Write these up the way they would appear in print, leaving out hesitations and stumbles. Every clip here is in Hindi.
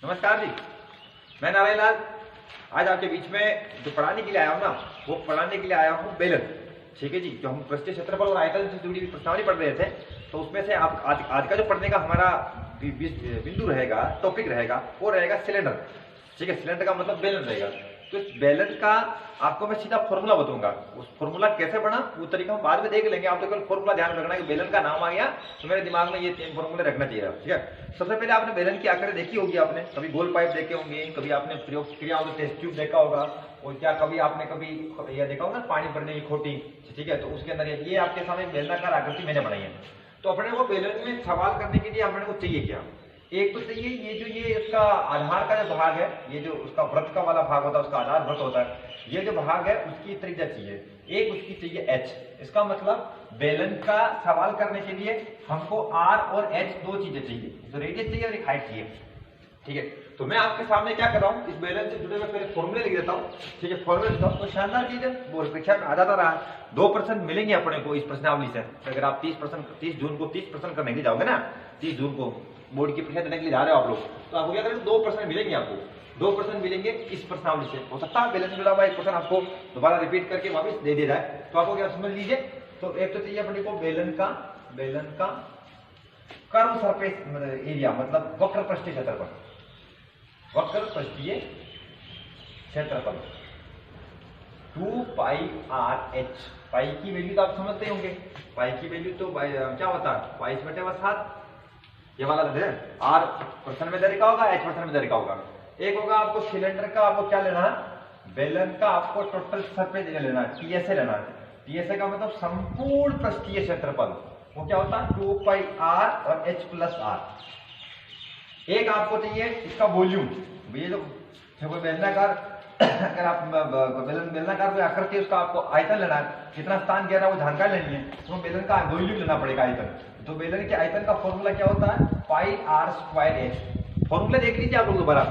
नमस्कार जी, मैं नारायण लाल आज आपके बीच में जो पढ़ाने के लिए आया हूँ ना, वो पढ़ाने के लिए आया हूँ बेलन। ठीक है जी, जो हम पृष्ठीय क्षेत्रफल और आयतन से जुड़ी हुई प्रश्नावली पढ़ रहे थे, तो उसमें से आप आज का जो पढ़ने का हमारा बिंदु रहेगा, टॉपिक रहेगा, वो रहेगा सिलेंडर। ठीक है, सिलेंडर का मतलब बेलन रहेगा। तो इस बेलन का आपको मैं सीधा फॉर्मूला बताऊंगा। उस फॉर्मूला कैसे बना वो तरीका हम बाद में देख लेंगे। आप तो केवल फॉर्मूला ध्यान रखना कि बेलन का नाम आ गया तो मेरे दिमाग में ये 3 फॉर्मूले रखना चाहिए। ठीक है, सबसे पहले आपने बेलन की आकृति देखी होगी, आपने कभी गोल पाइप देखे होंगे, कभी आपने प्रयोग क्रियाओं में टेस्ट ट्यूब देखा होगा, और क्या कभी आपने कभी यह देखा होगा पानी भरने की खोटी। ठीक है, तो उसके अंदर ये आपके सामने बेलनाकार आकृति मैंने बनाई है। तो अपने को बेलन में सवाल करने के लिए अपने को चाहिए क्या? एक तो चाहिए ये उसका आधार का जो भाग है, ये जो उसका वृत्त का वाला भाग होता है, उसका आधार वृत्त होता है, ये जो भाग है उसकी त्रिज्या चाहिए, एक उसकी चाहिए h। इसका मतलब बेलन का सवाल करने के लिए हमको r और h दो चीजें चाहिए, जो रेडियस चाहिए और एक हाइट चाहिए। ठीक है, तो मैं आपके सामने क्या कर रहा हूँ, इस बेलन से जुड़े हुए पहले फॉर्मूले लिख देता हूँ। ठीक है, फॉर्मूले लिखता हूँ तो शानदार चीज है, वो परीक्षा में आ जाता रहा। 2% मिलेंगे अपने को इस प्रश्नावली से। अगर आप 30 जून को 30% करने के लिए जाओगे ना, 30 जून को बोर्ड की परीक्षा देने के लिए जा रहे हो आप लोग, तो आपको क्या करेंगे, 2% मिलेंगे। आपको 2% मिलेंगे इस प्रश्नावली से। हो सकता है बेलन से जुड़ा हुआ 1% आपको दोबारा रिपीट करके वापस दे दिया जाए। तो आपको क्या समझ लीजिए, तो एक तो चाहिए अपने को बेलन का कर्व सरफेस एरिया, मतलब वक्र पृष्ठीय क्षेत्रफल, वक्र पृष्ठीय क्षेत्रफल 2 पाई आर एच। पाई की वैल्यू तो आप समझते होंगे, पाई की वैल्यू तो क्या होता है, 22/7। ये वाला है आर % में तरीका होगा, एच % में तरीका होगा। एक होगा आपको सिलेंडर का, आपको क्या लेना है, बेलन का आपको टोटल सरफेस एरिया लेना है, टीएसए लेना है। टीएसए का मतलब संपूर्ण पृष्ठीय क्षेत्रफल, वो क्या होता है 2 पाई आर और एच प्लस आर। एक आपको चाहिए इसका वॉल्यूम, ये जो बेलनाकार अगर आप बेलनाकार कोई आकृति है, उसका आपको आयतन लेना है, कितना स्थान घेरा वो जानकारी लेनी है, तो बेलन का वॉल्यूम लेना पड़ेगा, आयतन। तो बेलन के आयतन का फॉर्मूला क्या होता है, पाई आर स्क्वायर एच। फॉर्मूला देख लीजिए आप लोग दोबारा।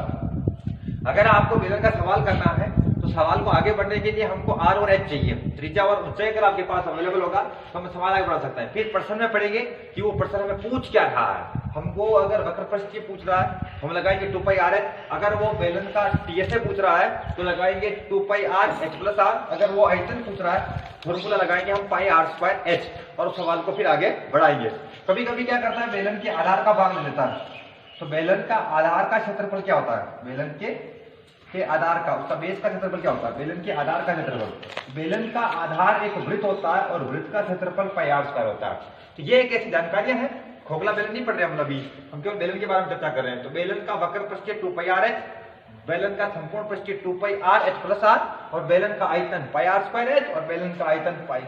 अगर आपको बेलन का सवाल करना है तो सवाल को आगे बढ़ने के लिए हमको आर और एच चाहिए, त्रिज्या और ऊंचाई अगर आपके पास अवेलेबल होगा तो हम सवाल आगे बढ़ा सकते हैं। फिर प्रश्न में पढ़ेंगे कि वो प्रश्न हमें पूछ क्या रहा है। हमको अगर वक्र पृष्ठीय पूछ रहा है हम लगाएंगे 2 पाई आर एच, अगर वो बेलन का टीएसए पूछ रहा है तो लगाएंगे 2 pi r h plus are, अगर वो आयतन पूछ रहा है फॉर्मूला लगाएंगे हम पाई आर स्क्वायर एच, और उस सवाल को फिर आगे बढ़ाएंगे। कभी कभी क्या करता है, बेलन के आधार का भाग ले लेता है। तो बेलन का आधार का क्षेत्रफल क्या होता है, बेलन के आधार का, उसका बेस का क्षेत्रफल क्या होता है, बेलन के आधार का क्षेत्रफल। बेलन का आधार एक वृत्त होता है और वृत्त का क्षेत्रफल पाई आर स्क्वायर होता है। तो ये एक ऐसी जानकारियां हैं, खोखला बेलन नहीं पढ़ रहे हम अभी, हम केवल बेलन के बारे में चर्चा कर रहे हैं। तो बेलन का वक्र पृष्ठीय 2 पाई आर एच, बेलन का संपूर्ण पृष्ठीय 2 pi r h plus are, और बेलन का आयतन पाई आर स्क्वायर एच, और बेलन का आयतन पाई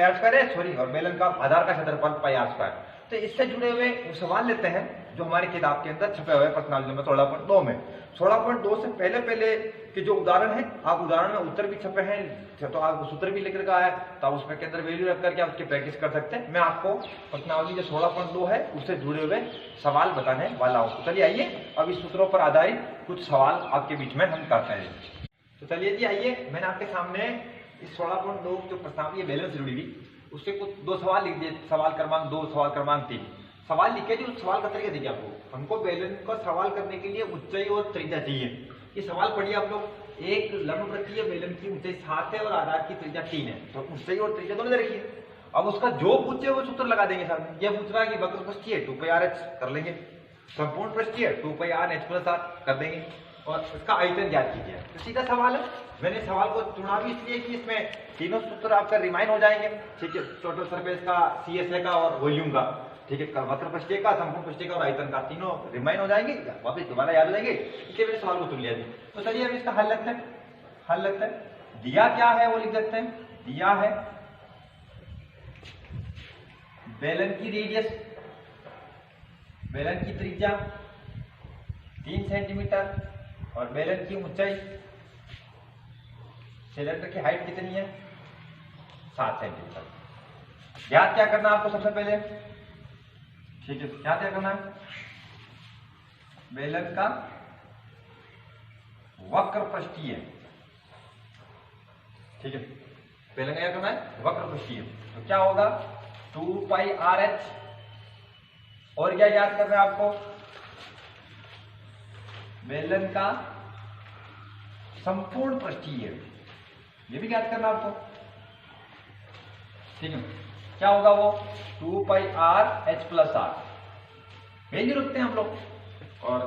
आर स्क्वायर एच, सॉरी, और बेलन का आधार का क्षेत्रफल पाई आर स्क्वायर। तो इससे जुड़े हुए सवाल लेते हैं जो हमारी किताब के अंदर छपे हुए प्रश्नावली में 16.2 में। 16.2 से पहले के जो उदाहरण है, आप उदाहरण में उत्तर भी छपे हैं, तो आप सूत्र भी लिख रखा है, तो आप उसमें के अंदर वैल्यू रख करके आप उसकी प्रैक्टिस कर सकते हैं। मैं आपको प्रश्नावली जो 16.2 है उससे जुड़े हुए सवाल बताने वाला हूँ। तो चलिए आइए अब इस सूत्रों पर आधारित कुछ सवाल आपके बीच में हम करते हैं। तो चलिए जी आइए, मैंने आपके सामने इस 16.2 जो प्रश्नावली है बेलन से जुड़ी हुई, उसके कुछ 2 सवाल लिख दिए, सवाल क्रमांक 2, सवाल क्रमांक 3। सवाल लिखे जो सवाल का तरीका देखिए आपको, हमको बेलन को सवाल करने के लिए ऊंचाई और त्रिज्या चाहिए। ये सवाल पढ़िए आप लोग। एक लंबवृत्तीय बेलन की ऊंचाई 7 है और आधार की त्रिज्या 3 है, तो ऊंचाई और त्रिज्या दोनों रखिए। अब उसका जो पूछे वो सूत्र लगा देंगे सामने। ये पूछ रहा है कि वक्र पृष्ठीय 2 पाई आर एच कर लेंगे, संपूर्ण पृष्ठीय 2 pi r h plus are कर देंगे, और इसका आयतन ज्ञात कीजिए। तो सीधा सवाल है। मैंने सवाल को चुना भी इसलिए कि इसमें तीनों सूत्र आपका रिमाइंड हो जाएंगे। ठीक है, टोटल सरफेस का, सीएसए का और वॉल्यूम का, ठीक है, वक्र पृष्ठीय का, संपूर्ण पृष्ठीय का और आयतन का, तीनों रिमाइंड हो जाएंगे, वापस दोबारा याद हो जाएंगे। इसलिए मैंने सवाल को चुन लिया। तो चलिए अब इसका हल लगता है। दिया क्या है वो लिख देते हैं। दिया है बेलन की रेडियस, बेलन की त्रिज्या 3 सेंटीमीटर और बेलन की ऊंचाई, सिलेंडर की हाइट कितनी है 7 सेंटीमीटर। याद क्या करना आपको सबसे पहले, ठीक है, क्या करना है, बेलन का वक्र पृष्ठीय, ठीक है, बेलन का क्या करना है, वक्र पृष्ठीय। तो क्या होगा 2 पाई आर एच, और क्या याद करना है आपको, बेलन का संपूर्ण पृष्ठीय, ये भी ज्ञात करना आपको, ठीक है। क्या होगा वो 2 pi r h plus r, value रखते हैं हम लोग। और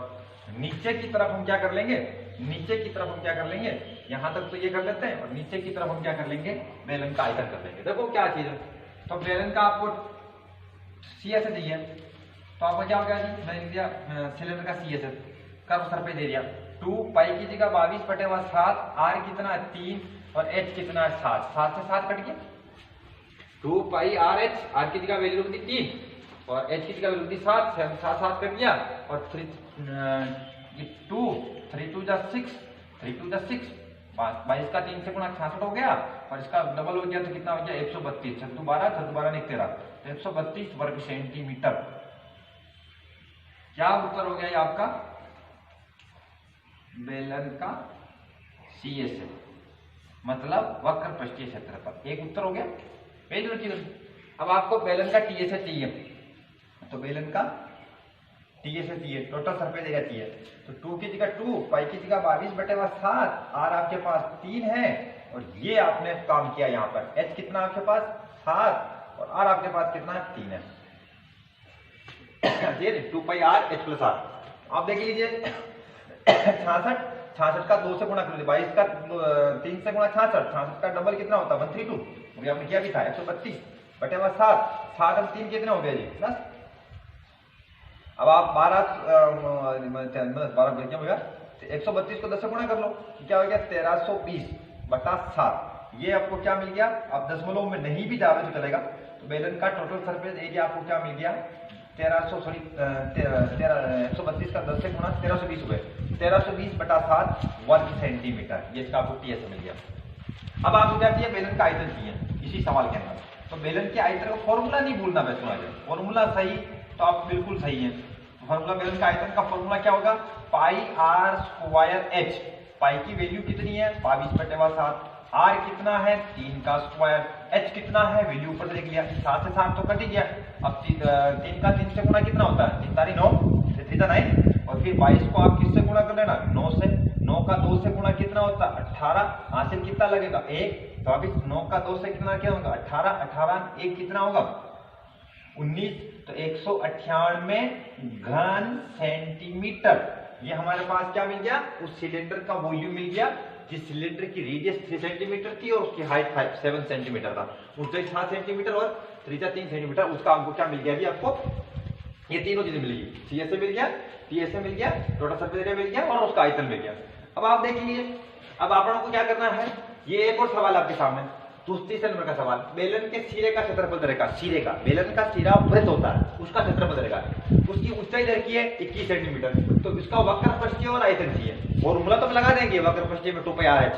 नीचे की तरफ हम क्या कर लेंगे, नीचे की तरफ हम क्या कर लेंगे, यहां तक तो ये कर लेते हैं, और नीचे की तरफ हम क्या कर लेंगे, बेलन का आयतन कर लेंगे। देखो क्या चीज है, तो बेलन का आपको सी एस चाहिए, तो आपको क्या हो गया जी, मैंने लिख दिया सिलेंडर का C S curve surface area 2 pi की जगह 22/7, आर कितना है 3 और एच कितना है 7, 7 से 7 कट गया, 2 पाई आर एच, आर की जगह वैल्यू रख दी 3 और एच की जगह वैल्यू रख दी 7, 7 कट गया, और 2 3 2 जा 6, 3 2 जा 6, 22 का 3 से गुणा 66 हो गया, और इसका डबल हो गया तो कितना हो गया 132, 6 12, 6 12 ने 13, तो 132 वर्ग सेंटीमीटर। क्या उत्तर हो गया ये आपका, बेलन का CSA मतलब वक्र पृष्ठीय क्षेत्रफल, एक उत्तर हो गया। अब आपको बेलन का TSA चाहिए, तो बेलन का TSA चाहिए, टोटल सरफेस एरिया चाहिए, तो 2 की जगह 2, पाई की जगह 22/7, आर आपके पास 3 है, और ये आपने काम किया यहाँ पर, एच कितना आपके पास 7 और आर आपके पास कितना 3 है, ये 2 pi r h plus are. आप देख लीजिए 66 का 2 से गुणा कर लीजिए, 22 का 3 से गुणा 66 का डबल कितना होता है 132, अभी आपने किया भी था 132/7, 7 और 3 कितने हो गए जी 10। अब आप 12 बन गया, 132 को 10 से गुणा कर लो, क्या हो गया 1320/7, ये आपको क्या मिल गया, आप दशमलव में नहीं भी जा रहे तो चलेगा, तो बेलन का टोटल सरफेस एरिया आपको क्या मिल गया 132 का 10 से गुणा 1320 हुए, 1320/7 वर्ग सेंटीमीटर, ये इसका आपको TSA मिल गया। अब आपको क्या चाहिए, बेलन का आयतन चाहिए इसी सवाल के अंदर, तो बेलन के आयतन का फॉर्मूला नहीं भूलना बच्चों, फॉर्मूला सही तो आप बिल्कुल सही है। फॉर्मूला बेलन का आयतन का फॉर्मूला क्या होगा, पाई आर स्क्वायर एच, पाई की वैल्यू कितनी है 22/7, आर कितना है 3 का स्क्वायर, एच कितना है वैल्यू ऊपर देख लिया, 7 से 7 तो कट ही गया, अब 3 का 3 से गुणा कितना होता है 3 तारी 9, 3 9, और फिर 22 को आप किससे गुणा कर लेना 9 से, 9 का 2 से गुणा कितना होता है 18, हासिल कितना लगेगा 1, तो अभी 9 का 2 से कितना क्या होगा 18, 18 1 कितना होगा 19, तो 198 घन सेंटीमीटर, ये हमारे पास क्या मिल गया, उस सिलेंडर का वॉल्यूम मिल गया जिस सिलेंडर की रेडियस 3 सेंटीमीटर थी और उसकी हाइट 7 सेंटीमीटर था, ऊंचाई 7 सेंटीमीटर और त्रिज्या 3 सेंटीमीटर, उसका आपको क्या मिल गया अभी आपको, ये तीनों चीजें मिलेगी, CSA मिल गया, TSA मिल गया, टोटल सरफेस एरिया मिल गया और उसका आयतन मिल गया। अब आप देख लीजिए, अब आप लोगों को क्या करना है, ये एक और सवाल आपके सामने, 33 नंबर का सवाल, बेलन के सिरे का क्षेत्रफल दरेगा, सिरे का, बेलन का सिरा वृत्त होता है उसका क्षेत्रफल दरेगा, उसकी ऊंचाई दर की है 21 सेंटीमीटर, तो इसका वक्र पृष्ठीय और आयतन चाहिए, फॉर्मूला तो लगा देंगे वक्र पृष्ठीय में 2 पाई आर एच,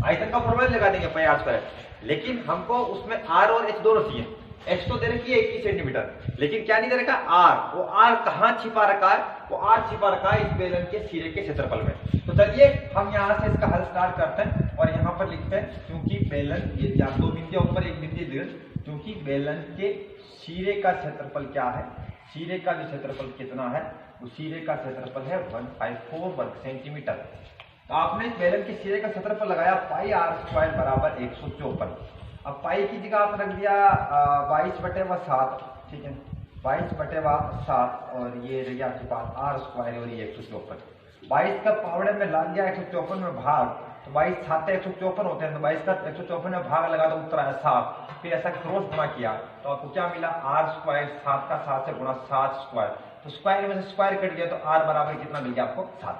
आयतन का फॉर्मूला लगा देंगे पाई आर स्क्वायर, लेकिन हमको उसमें आर और एच दोनों चाहिए। एच तो दे रखी है 21 सेंटीमीटर, लेकिन क्या नहीं दे रखा आर, वो आर कहाँ छिपा रखा है, वो आर छिपा रखा है इस बेलन के सिरे के क्षेत्रफल में। तो चलिए हम यहाँ से इसका हल स्टार्ट करते हैं और यहाँ पर लिखते हैं, क्योंकि बेलन ये 2 बिंदु ऊपर 1 बिंदु दे, क्योंकि बेलन के सिरे का क्षेत्रफल क्या है, सिरे का जो क्षेत्रफल कितना है, वो सिरे का क्षेत्रफल है 154 वर्ग सेंटीमीटर। तो आपने बेलन के सिरे का क्षेत्रफल लगाया पाई आर स्क्वायर बराबर 154, अब पाई की जगह आप रख दिया 22/7, ठीक है 22/7, और ये रह गया आपके पास आर स्क्वायर और ये 154, 22 का पावड़े में लाग गया 154 में भाग, तो 22 7 154 होते हैं, तो 22 का 154 में भाग लगा तो उत्तर आया 7, फिर ऐसा क्रॉस गुणा किया तो आपको क्या मिला आर स्क्वायर, 7 का 7 से गुणा 7 स्क्वायर, तो स्क्वायर में से स्क्वायर कट गया तो आर बराबर कितना मिल गया आपको 7।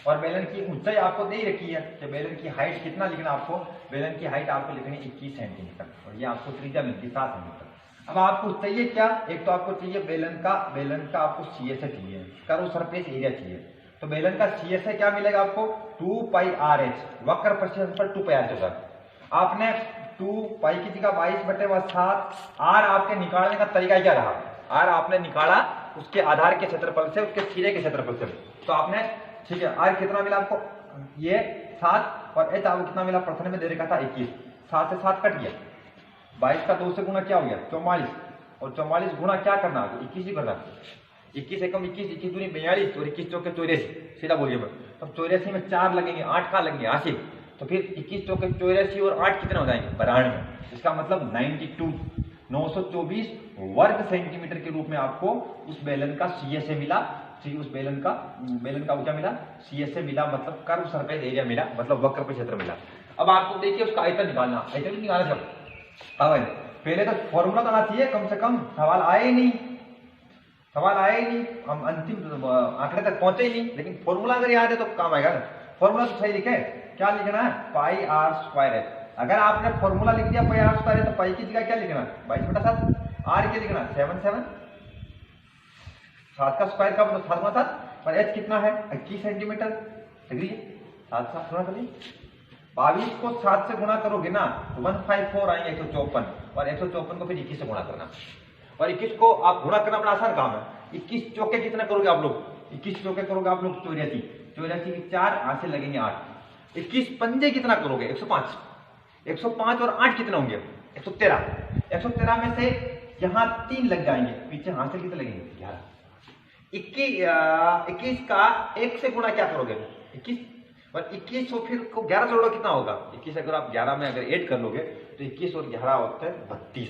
और बेलन की ऊंचाई आपको दे रखी है, तो बेलन की हाइट कितना लिखना आपको, बेलन की हाइट आपको लिखनी 21 सेंटीमीटर और ये आपको त्रिज्या मिलती 7 सेंटीमीटर। अब आपको चाहिए क्या, एक तो आपको चाहिए बेलन का आपको CSA चाहिए, कर्व सरफेस एरिया चाहिए, तो बेलन का CSA क्या मिलेगा आपको 2 पाई आर एच, वक्र पृष्ठीय पर 2 पाई आर होगा, आपने 2 पाई की जगह 22/7, आर आपके निकालने का तरीका क्या रहा, आर आपने निकाला उसके आधार के क्षेत्रफल से, उसके सिरे के क्षेत्रफल से, तो आपने ठीक है आर कितना मिला आपको ये 7 और एच आपको कितना मिला, प्रश्न में दे रखा था 21, 7 से 7 कट गया, 22 का 2 से गुणा क्या हो गया 44, और 44 गुणा क्या करना है 21 ही करना, 21 एकम 21, 21 दूनी 42 और 21 चौके 84, सीधा बोलिए मैं। तब 84 में 4 लगेंगे, 8 कहाँ लगेंगे, 80। तो फिर 21 चौके 84 और 8 कितने हो जाएंगे, 92। इसका मतलब 92, 924 वर्ग सेंटीमीटर के रूप में आपको उस बेलन का CSA मिला। उस बेलन का वो क्या मिला, CSA मिला, मतलब कर्व सरफेस एरिया मिला, मतलब वक्र क्षेत्र मिला। अब आपको देखिए उसका आयतन निकालना, आयतन निकालना जब पहले तो फॉर्मूला तो आना चाहिए कम से कम, सवाल आए ही नहीं, हम अंतिम आंकड़े तक पहुंचे ही नहीं, लेकिन फॉर्मूला अगर याद है तो काम आएगा ना। फॉर्मूला तो सही लिखे, क्या लिखना है, पाई आर स्क्वायर है। अगर आपने फॉर्मूला लिख दिया पाई आर स्क्वायर है तो पाई की जगह क्या लिखना, 22/7, आर की लिखना 7 7 का स्क्वायर का मतलब 7/7, और एच कितना है 21 सेंटीमीटर, ठीक है। 7 7 गुणा करिए, 22 को 7 से गुणा करोगे ना तो 154 आएंगे, 154, और 154 को फिर 21 से गुणा करना, और 21 को आप गुणा करना बड़ा आसान काम है। 21 चौके कितना करोगे आप लोग, 21 चौके करोगे आप लोग 84, 84 की 4, 8 से लगेंगे 8। 21 पंजे कितना करोगे, 105, 105 और 8 कितना होंगे, 113। 113 में से यहाँ 3 लग जाएंगे, पीछे हाथ से कितने लगेंगे, 11। 21 का 1 से गुणा क्या करोगे, 21, और 21 और फिर को 11 जोड़ो कितना होगा, 21 अगर आप 11 में अगर ऐड कर लोगे तो 21 और 11 होता है 32।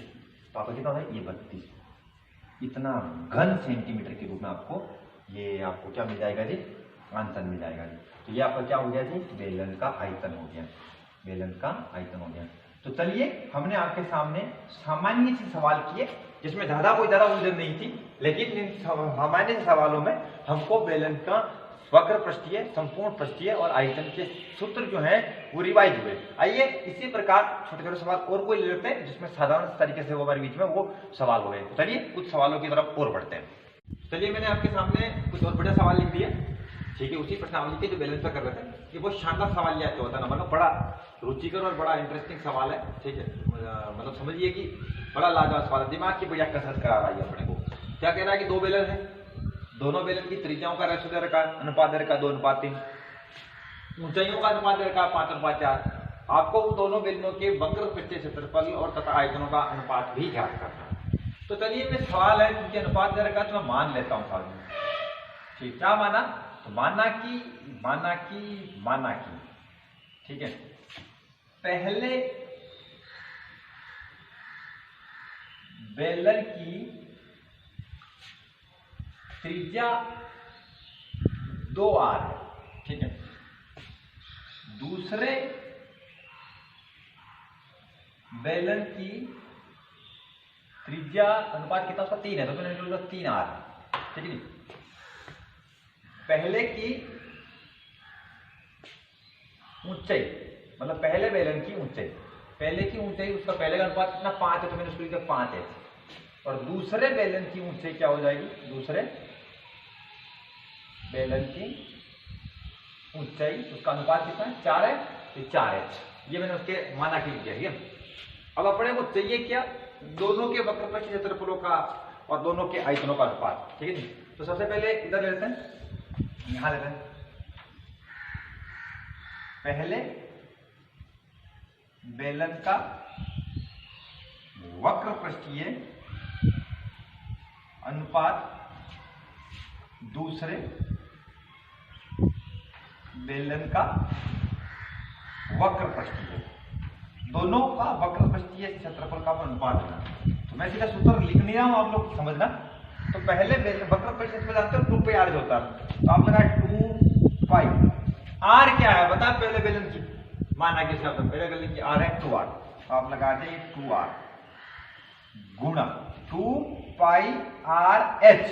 पापा कितना होता है, ये 32। इतना घन सेंटीमीटर के रूप में आपको ये आपको क्या मिल जाएगा जी, आंसर मिल जाएगा जी। तो ये आपका क्या हो गया जी, बेलन का आयतन हो गया, बेलन का आयतन हो गया। तो चलिए हमने आपके सामने सामान्य से सवाल किए जिसमें कोई ज्यादा उलझन नहीं थी, लेकिन इन सामान्य सवालों में हमको बेलन का वक्र पृष्ठीय, संपूर्ण पृष्ठीय और आयतन के सूत्र जो हैं वो रिवाइज हुए। आइए इसी प्रकार छोटे छोटे सवाल और कोई ले लेते हैं जिसमें साधारण तरीके से वो हमारे बीच में वो सवाल हो गए। चलिए कुछ सवालों की तरफ और बढ़ते हैं। चलिए मैंने आपके सामने कुछ और बड़े सवाल लिख दिए, ठीक है, उसी प्रश्नावली के जो बैलेंस पर कर रहे थे। ये बहुत शानदार सवाल लिया 14 नंबर का, बड़ा रुचिकर और बड़ा इंटरेस्टिंग सवाल है, ठीक है। मतलब समझिए कि बड़ा लाजवाब सवाल है, दिमाग की बढ़िया कसरत करा रहा है अपने को। क्या कह रहा है कि दो बेलन है, दोनों बेलन की त्रिज्याओं का रेशो दे रखा है, अनुपात दे रखा है 2:3, ऊंचाइयों का अनुपात दे रखा है 5:4। आपको उन दोनों बेलनों के वक्र पृष्ठीय क्षेत्रफल और तथा आयतनों का अनुपात भी ज्ञात करना है। तो चलिए मैं सवाल है क्योंकि अनुपात दे रखा है तो मैं मान लेता हूं सामने, ठीक। क्या माना, तो माना कि ठीक है, पहले बेलन की त्रिज्या 2r है, ठीक है। दूसरे बेलन की त्रिज्या अनुपात कितना उसका 3 है, तो मैंने 3r है, ठीक है। पहले की ऊंचाई, मतलब पहले बेलन की ऊंचाई, उसका पहले का अनुपात कितना 5 है, तो मैंने उसको लिखा 5 है। और दूसरे बेलन की ऊंचाई क्या हो जाएगी, दूसरे बेलन की ऊंचाई उसका अनुपात कितना है 4 है, तो 4 है। ये मैंने उसके माना कि लिख दिया, ठीक है। अब अपने को चाहिए क्या, दोनों के वक्र पृष्ठीय क्षेत्रफलों का और दोनों के आयतनों का अनुपात, ठीक है। तो सबसे पहले इधर लेते हैं, यहां लेते हैं। पहले बेलन का वक्र पृष्ठीय अनुपात दूसरे बेलन का वक्र पृष्ठीय, दोनों का वक्र पृष्ठीय क्षेत्रफल का अनुपात है। तो मैं सीधा सूत्र लिख नहीं रहा हूं, आप लोग समझना। तो पहले वक्र पृष्ठीय क्षेत्रफल जानते हो 2πr जो होता है, तो आप लगा 2π। r क्या है बता, पहले बेलन की माना कि पहले बेलन की r है 2r, आप लगा दें 2r गुणा 2πrh।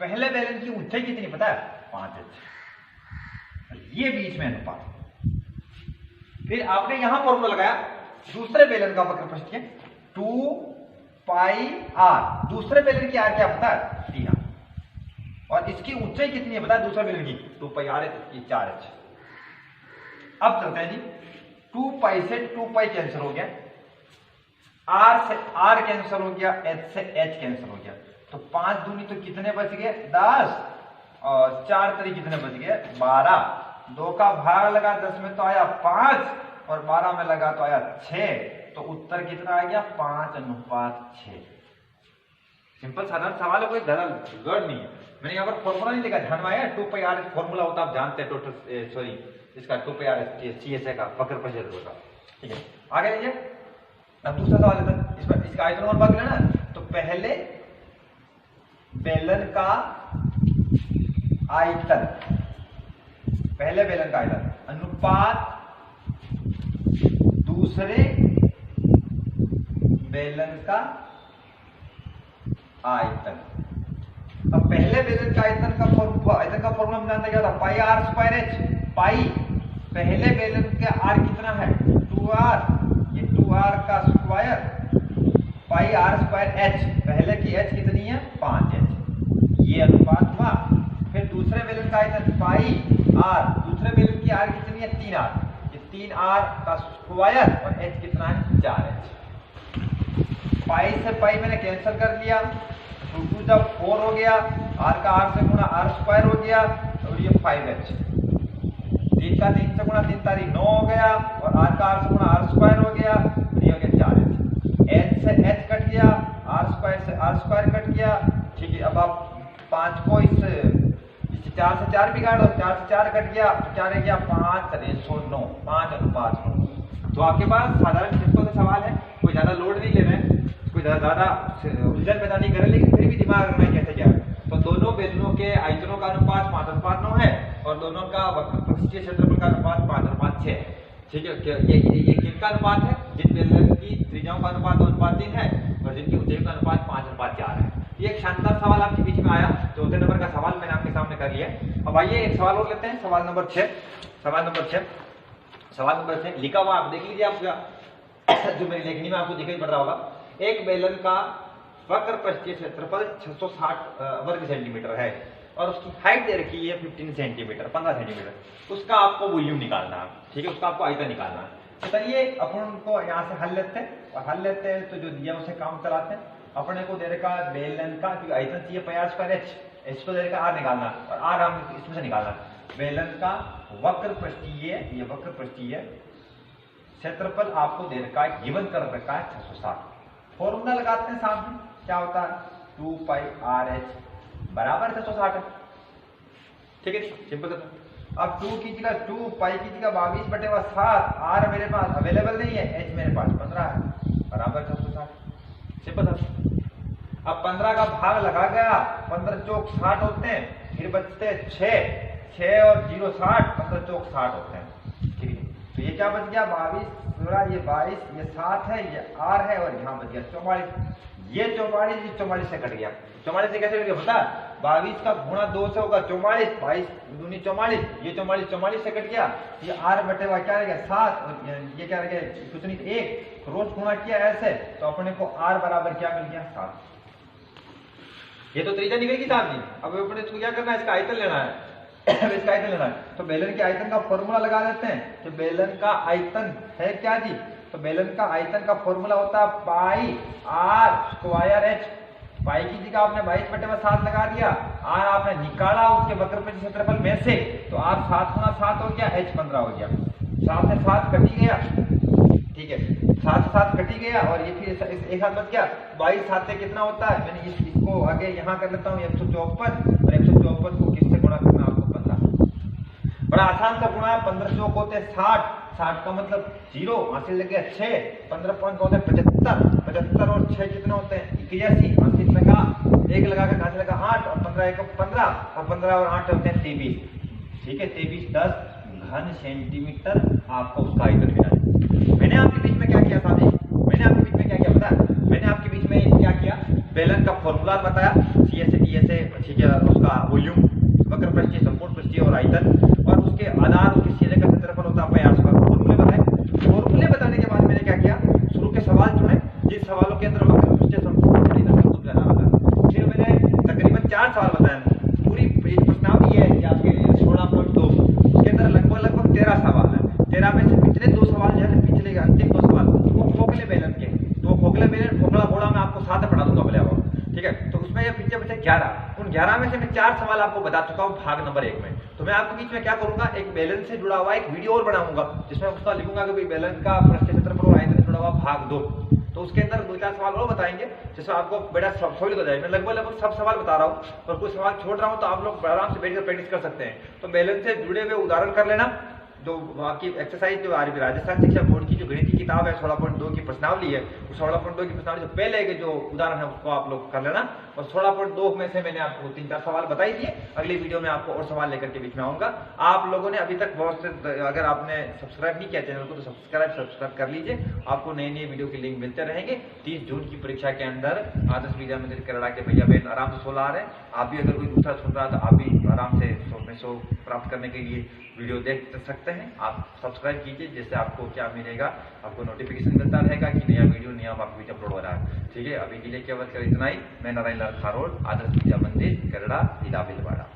पहले बेलन की ऊंचाई कितनी पता है, 5h, ये बीच में अनुपात। फिर आपने यहां फॉर्मूला लगाया दूसरे बेलन का वक्र पृष्ठीय 2πr, दूसरे बेलन की r क्या पता है 3r, और इसकी ऊंचाई कितनी है पता है दूसरे बेलन की 2πr है, ये 4h। अब चलते हैं जी, 2π से 2π कैंसिल हो गया, r से r कैंसिल हो गया, h से h कैंसिल हो गया, तो 5 दूनी तो कितने बच गए 10, और 4 तरी कितने बच गए 12। 2 का भाग लगा 10 में तो आया 5, और 12 में लगा तो आया 6, तो उत्तर कितना आ गया 5:6। सिंपल साधारण सवाल है, कोई गड़ नहीं है। मैंने यहाँ पर फॉर्मूला नहीं लिखा, ध्यान में आया, 2πr फॉर्मूला होता आप जानते हैं टोटल, सॉरी इसका 2πr CSA का, वक्र पर क्षेत्रफल का। ठीक है, आगे लीजिए। अब दूसरा सवाल लेते हैं, इसमें इसका आयतन और भाग लेना। तो पहले बेलन का आयतन, पहले बेलन का आयतन अनुपात दूसरे बेलन का आयतन। अब पहले बेलन का आयतन का फॉर्मूला हम जानते क्या था, पाई आर स्क्वायर एच। पाई पहले बेलन के आर कितना है 2r, ये 2r का square, pi r square h, पहले की एच कितनी है 5h, ये अनुपात हुआ। फिर दूसरे बेलन का आयतन पाई आर, दूसरे बेलन की आर कितनी है 3r, ये 3r का स्क्वायर और एच कितना है 4h। पाई से पाई मैंने कैंसिल कर दिया, 2 जब 4 हो गया, आर का आर से गुणा आर स्क्वायर हो गया और ये 5h, 3 का 3 से गुणा 3 तारीख 9 हो गया और आर का आर से गुणा आर स्क्वायर हो गया, ये हो गया 4h। एच से एच कट गया, आर स्क्वायर से आर स्क्वायर कट गया। ठीक है, अब आप 5 को इस 4 से 4 बिगाड़ दो, 4 से 4 कट गया तो क्या रह गया 5:9, 5:9। तो आपके पास साधारण सिंपल सा सवाल है, कोई ज्यादा लोड नहीं ले रहे हैं, कोई ज्यादा उलझन पैदा नहीं कर रहे, लेकिन फिर भी दिमाग में कैसे क्या है। तो दोनों बेलनों के आयतनों का अनुपात 5:9 है और दोनों का वक्रपृष्ठीय क्षेत्रफल का अनुपात 5:6 है। ठीक है, ये किनका अनुपात है, जिन बेलन की त्रिज्याओं का अनुपात 2:3 है और जिनकी ऊंचाई का अनुपात 5:4 है। ये एक शानदार सवाल आपके बीच में आया, चौथे नंबर का सवाल मैंने आपके सामने कर लिया। अब आइए एक सवाल और लेते हैं, सवाल नंबर 6। सवाल नंबर 6 लिखा हुआ आप देख लीजिए, आपका जो मेरी लेखनी में आपको दिखाई पड़ रहा होगा। एक बेलन का वक्रपृष्ठीय क्षेत्रफल 660 वर्ग सेंटीमीटर है और उसकी हाइट दे रखी है 15 सेंटीमीटर, 15 सेंटीमीटर। उसका आपको वॉल्यूम निकालना है। ठीक है, उसका आपको आयतन निकालना है। तो चलिए अपन उनको यहाँ से हल लेते हैं, और हल लेते हैं तो जो दिया उसे काम चलाते हैं। अपने को दे रखा बेलन का आयतन चाहिए पाई आर स्क्वायर एच, एच को दे रखा आर निकालना और आर हम इसमें से निकालना। बेलन का वक्रपृष्ठीय, ये वक्रपृष्ठीय क्षेत्रफल आपको दे रखा है, गिवन कर रखा है 660। फॉर्मूला लगाते हैं सामने, क्या होता है 2πrh बराबर 660 है। ठीक है, सिंपल। अब 2 की जगह 2, पाई की जगह 22/7, आर मेरे पास अवेलेबल नहीं है, एच मेरे पास 15 है, बराबर 660। सिंपल था। अब 15 का भाग लगा गया, 15 चौक 60 होते हैं, फिर बचते 6 और 0 60, 15 चौक 60 होते हैं। ठीक है, तो ये क्या बच गया 22, ये 22, ये 7 है, ये आर है और यहाँ बच गया 44। ये 44 से कट गया। 44 से कैसे कट गया पता है, 22 का गुणा 2 से होगा 44, 22 दूनी 44, ये 44 से कट गया। ये आर बटे हुआ क्या रह गया 7 और ये क्या रह गया कुछ नहीं 1, रोज गुणा किया ऐसे तो अपने को आर बराबर क्या मिल गया 7। ये तो त्रिज्या निकल गई साहब जी। अब अपने इसको क्या करना है, इसका आयतन लेना है। इसका आयतन लेना है तो बेलन के आयतन का फॉर्मूला लगा देते हैं। तो बेलन का आयतन है क्या जी, तो बेलन का आयतन का फॉर्मूला होता है पाई आर स्क्वायर एच। पाई की जगह आपने 22/7 लगा दिया, आर आपने निकाला उसके वक्रपृष्ठीय क्षेत्रफल में से, तो आर 7 गुणा 7 हो गया, एच 15 हो गया। 7 से 7 कटी गया, ठीक है 7 से 7 कटी गया और ये फिर एक साथ बच गया। 22 7 से कितना होता है, मैंने इसको आगे यहाँ कर लेता हूँ 154 और 154 को किससे गुणा करना आपको 15। बड़ा आसान सा गुणा है, 15 चौक होते हैं 60, 60 का मतलब 0, हासिल लग गया 6, 15 पॉइंट होते हैं 75, 75 और 6 कितने होते हैं 81, हासिल लगा 1 लगा कर हासिल लगा 8 और 15 1 15 और 15 और 8 होते हैं 23। ठीक है, 23 10 घन सेंटीमीटर आपको उसका आयतन मिला है। मैंने आपके बीच में क्या किया था, मैंने आपके बीच में क्या किया पता है, मैंने आपके बीच में क्या किया, बेलन का फॉर्मूला बताया CSA DSA, ठीक है, उसका वॉल्यूम, वक्रपृष्ठीय, संपूर्ण पृष्ठीय और आयतन, और उसके आधार उसके सिरे का क्षेत्रफल होता है आर स्क्वायर। फॉर्मूले बताए। फॉर्मूले बताने के बाद मैंने क्या किया, शुरू के सवाल चुने जिन सवालों के अंदर वक्रपृष्ठीय, संपूर्ण पृष्ठीय संबंध रहना था। फिर मैंने तकरीबन 4 सवाल बताए। पूरी प्रश्नावली है कि आपके 16.2 उसके अंदर लगभग 13 सवाल है। 13 में से पिछले 2 सवाल जो है, पिछले अंतिम 2 सवाल वो खोखले बेलन के, तो खोखले बेलन खोखला घोड़ा मैं आपको साथ पढ़ा दूंगा बोले। ठीक है, तो उसमें ये पीछे बचे 11, उन 11 में से मैं 4 सवाल आपको बता चुका हूँ भाग नंबर 1 में। तो मैं आपके बीच में क्या करूंगा, एक बेलन से जुड़ा हुआ एक वीडियो और बनाऊंगा जिसमें उसका लिखूंगा कि भाई बेलन का पृष्ठीय क्षेत्रफल और आयतन से जुड़ा हुआ भाग 2। तो उसके अंदर 2-4 सवाल और बताएंगे जिससे आपको बड़ा सहूलियत हो जाएगी। मैं लगभग सब सवाल बता रहा हूँ, और कुछ सवाल छोड़ रहा हूँ तो आप लोग आराम से बैठकर प्रैक्टिस कर सकते हैं। तो बेलन से जुड़े हुए उदाहरण कर लेना। जो आपकी एक्सरसाइज जो राजस्थान शिक्षा बोर्ड की जो गणित की किताब है 16.2 की प्रश्नावली है, उस 16.2 की प्रश्नावली से पहले के जो उदाहरण है उसको आप लोग कर लेना। और 16.2 में से मैंने आपको 3-4 सवाल बताई दिए। अगली वीडियो में आपको और सवाल लेकर के बीच में आऊंगा। आप लोगों ने अभी तक बहुत से, अगर आपने सब्सक्राइब नहीं किया चैनल को तो सब्सक्राइब कर लीजिए। आपको नई नई वीडियो के लिंक मिलते रहेंगे। 30 जून की परीक्षा के अंदर आदर्श विद्या मंदिर केरला के भैया बहन आराम से 16 आ रहे हैं। आप भी अगर कोई दूसरा सुन रहा है तो आप भी आराम से 100 प्राप्त करने के लिए वीडियो देख सकते हैं। आप सब्सक्राइब कीजिए, जिससे आपको क्या मिलेगा, आपको नोटिफिकेशन मिलता रहेगा कि नया वीडियो वीडियो अपलोड हो रहा है। ठीक है, अभी के लिए केवल इतना ही। मैं नारायण लाल खारोड, आदर्श विद्या मंदिर केरला, जिला भीलवाड़ा।